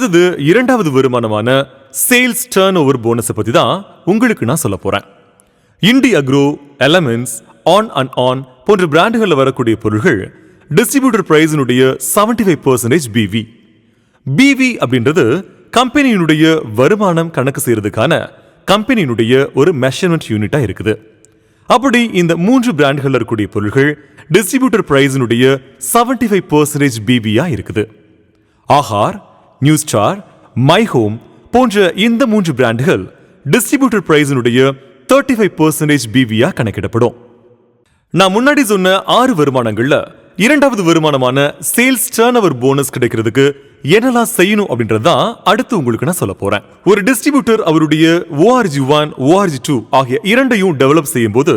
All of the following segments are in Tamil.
அடுத்தது இரண்டாவது வருமானமான சேல்ஸ் டர்ன் ஓவர் போனஸை பத்தி தான் உங்களுக்கு நான் சொல்ல போறேன். இண்டி அக்ரோ, எலமெண்ட்ஸ், ஆன் போன்ற பிராண்டுகள்ல வரக்கூடிய பொருள்கள் டிஸ்ட்ரிபியூட்டர் பிரைஸினுடைய 75% பிவி. பிவி அப்படின்றது கம்பெனியினுடைய வருமானம் கணக்கு செய்யறதுக்கான கம்பெனியினுடைய ஒரு மெஷர்மெண்ட் யூனிட்டா இருக்குது. அப்படி இந்த 3 பிராண்டுகள் இருக்கக்கூடிய பொருள்கள் டிஸ்ட்ரிபியூட்டர் பிரைஸினுடைய 75% பிவியா இருக்குது. Aahar, new star, my home போன்ற இந்த 3 பிராண்டுகள் டிஸ்ட்ரிபியூட்டர் பிரைஸினுடைய 35% பிவியா கணக்கிடப்படும். நான் முன்னாடி சொன்ன 6 வருமானங்கள்ல இரண்டாவது வருமானமான சேல்ஸ் டர்ன் ஓவர் போனஸ் கிடைக்கிறதுக்கு என்னெல்லாம் செய்யணும் அப்படின்றதான் அடுத்து உங்களுக்கு நான் சொல்ல போறேன். ஒரு டிஸ்ட்ரிபியூட்டர் அவருடைய ORG1, ORG2 ஆகிய இரண்டையும் டெவலப் செய்யும் போது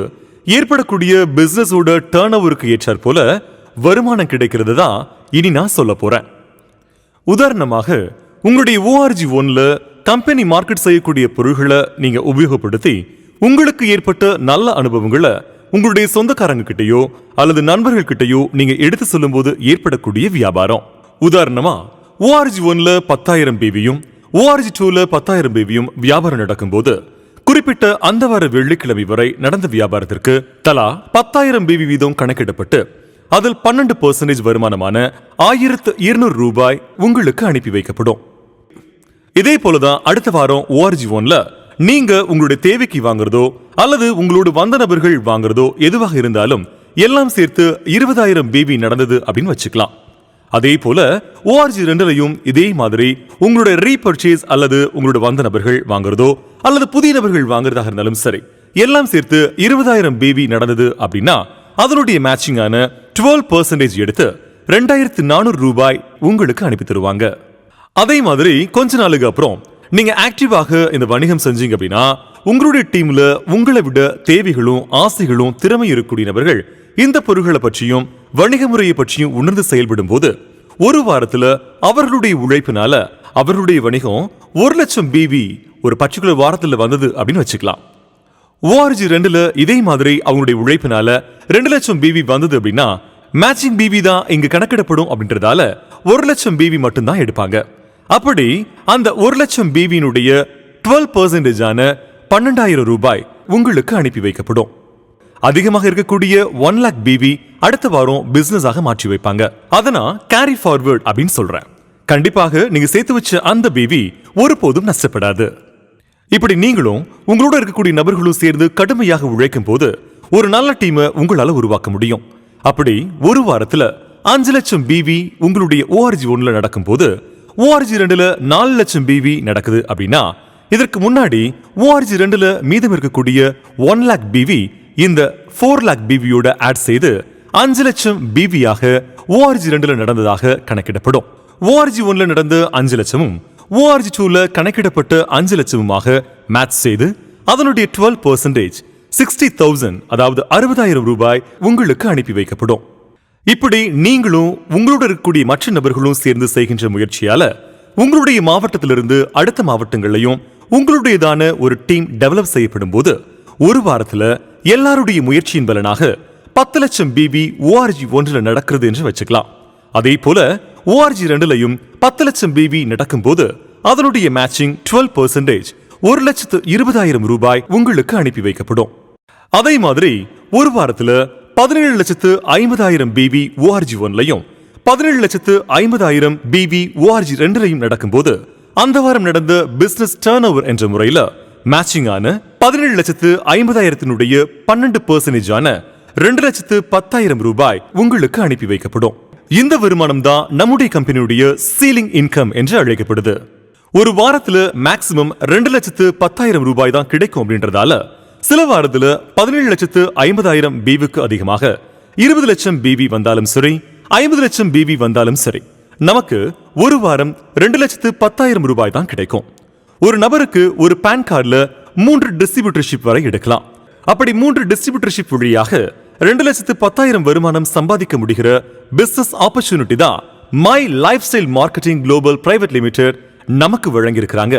ஏற்படக்கூடிய பிசினஸோட டர்ன் ஓவருக்கு ஏற்றாற் போல வருமானம் கிடைக்கிறது தான் இனி நான் சொல்ல போறேன். உதாரணமாக உங்களுடைய ORG1ல கம்பெனி மார்க்கெட் செய்யக்கூடிய பொருள்களை நீங்க உபயோகப்படுத்தி உங்களுக்கு ஏற்பட்ட நல்ல அனுபவங்களை உங்களுடைய சொந்தக்காரங்க கிட்டயோ அல்லது நண்பர்கள் கிட்டயோ நீங்க எடுத்து சொல்லும் போது ஏற்படக்கூடிய வியாபாரம். உதாரணமா ORG1ல 10,000 பிவியும் ORG2ல 10,000 பிவியும் வியாபாரம் நடக்கும் போது குறிப்பிட்ட அந்த வார வெள்ளிக்கிழமை வரை நடந்த வியாபாரத்திற்கு தலா 10,000 பிவி வீதம் கணக்கிடப்பட்டு அதில் 12% வருமானமான 1,200 ரூபாய் உங்களுக்கு அனுப்பி வைக்கப்படும். இதே போலதான் அடுத்த வாரம் ORG1ல நீங்க உங்களுடைய தேவைக்கு வாங்குறதோ அல்லது உங்களோட வந்த நபர்கள் வாங்குறதோ எதுவாக இருந்தாலும் எல்லாம் சேர்த்து 20,000 பிவி நடந்தது அப்படின்னு வச்சுக்கலாம். அதே போல ORG2லையும் இதே மாதிரி உங்களுடைய ரீபர்ச்சேஸ் அல்லது உங்களோட வந்த நபர்கள் வாங்குறதோ அல்லது புதிய நபர்கள் வாங்குறதாக இருந்தாலும் சரி எல்லாம் சேர்த்து 20,000 பிவி நடந்தது அப்படின்னா அதனுடைய மேட்சிங்கான 12% எடுத்து 2,400 ரூபாய் உங்களுக்கு அனுப்பி தருவாங்க. அதே மாதிரி கொஞ்ச நாளுக்கு அப்புறம் நீங்க ஆக்டிவாக இந்த வணிகம் செஞ்சீங்க அப்படின்னா உங்களுடைய டீம்ல உங்களை விட தேவைகளும் ஆசைகளும் திறமை இருக்கக்கூடிய நபர்கள் இந்த பொருட்களை பற்றியும் வணிக முறையை பற்றியும் உணர்ந்து செயல்படும் போது ஒரு வாரத்துல அவர்களுடைய உழைப்பினால அவர்களுடைய வணிகம் 1,00,000 பிவி ஒரு பர்டிகுலர் வாரத்துல வந்தது அப்படின்னு வச்சுக்கலாம். ORG2ல இதே மாதிரி அவங்களுடைய உழைப்பினால 2,00,000 பிவி வந்தது அப்படின்னா மேட்சிங் பிவி தான் இங்க கணக்கிடப்படும் அப்படின்றதால 1,00,000 பிவி மட்டும்தான் எடுப்பாங்க. அப்படி அந்த 1,00,000 பிவியினுடைய 12% 12,000 ரூபாய் உங்களுக்கு அனுப்பி வைக்கப்படும். அதிகமாக இருக்கக்கூடிய 1,00,000 பிவி அடுத்த வாரம் பிசினஸ் ஆக மாற்றி வைப்பாங்க. அதனா கேரி ஃபார்வர்ட் அப்படின்னு சொல்றேன். கண்டிப்பாக நீங்க சேர்த்து வச்ச அந்த பிவி ஒருபோதும் நஷ்டப்படாது. இப்படி நீங்களும் உங்களோட இருக்கக்கூடிய நபர்களும் சேர்ந்து கடுமையாக உழைக்கும் போது ஒரு நல்ல டீமை உங்களால உருவாக்க முடியும். அப்படி ஒரு வாரத்துல 5,00,000 பிவி உங்களுடைய ORG1ல நடக்கும் போது ORG2ல 4,00,000 பிவி நடக்குது அப்படின்னா இதற்கு முன்னாடி ORG2ல மீதம் இருக்கக்கூடிய 1,00,000 பிவி இந்த 4,00,000 பிவியோட ஆட் செய்து 5,00,000 பிவியாக ORG2ல நடந்ததாக கணக்கிடப்படும். ORG1ல நடந்த 5,00,000ம் ORG2ல கணக்கிடப்பட்ட 5,00,000மாக மேட்ச் செய்து அதனுடைய 12% 60,000 அதாவது 60,000 ரூபாய் உங்களுக்கு அனுப்பி வைக்கப்படும். இப்படி நீங்களும் உங்களோட இருக்கக்கூடிய மற்ற நபர்களும் சேர்ந்து செய்கின்ற முயற்சியால உங்களுடைய மாவட்டத்திலிருந்து அடுத்த மாவட்டங்களையும் உங்களுடையதான ஒரு டீம் டெவலப் செய்யப்படும் போது ஒரு வாரத்துல எல்லாருடைய முயற்சியின் பலனாக 10,00,000 பிவி ORG1ல நடக்கிறது என்று வச்சுக்கலாம். அதே போல ORG2லையும் 10,00,000 பிவி நடக்கும் போது அதனுடைய மேட்சிங் 12% 1,20,000 ரூபாய் உங்களுக்கு அனுப்பி வைக்கப்படும். அதே மாதிரி ஒரு வாரத்துல 17,50,000 பிவி ORG1லையும் 17,50,000 பிவி ORG2லையும் நடக்கும்போது அந்த வாரம் நடந்த பிசினஸ் டர்ன் ஓவர் என்ற முறையில மேட்சிங்கான 17,50,000 12% 2,10,000 ரூபாய் உங்களுக்கு அனுப்பி வைக்கப்படும். இந்த வருமானம் தான் நம்முடைய கம்பெனியுடைய சீலிங் இன்கம் என்று அழைக்கப்படுது. ஒரு வாரத்துல மேக்சிமம் 2,10,000 ரூபாய் தான் கிடைக்கும் அப்படின்றதால சில வாரத்துல 17,50,000 பிவிக்கு அதிகமாக 20,00,000 பிவி வந்தாலும் சரி 50,00,000 பிவி வந்தாலும் சரி நமக்கு ஒரு வாரம் 2,10,000 ரூபாய் தான் கிடைக்கும். ஒரு நபருக்கு ஒரு பான் கார்டுல 3 டிஸ்ட்ரிபியூட்டர்ஷிப் வரை எடுக்கலாம். அப்படி 3 டிஸ்ட்ரிபியூட்டர்ஷிப் வழியாக 2,10,000 வருமானம் சம்பாதிக்க முடிகிற பிசினஸ் ஆப்பர்ச்சுனிட்டி தான் my life style marketing global private limited நமக்கு வழங்கியிருக்கிறாங்க.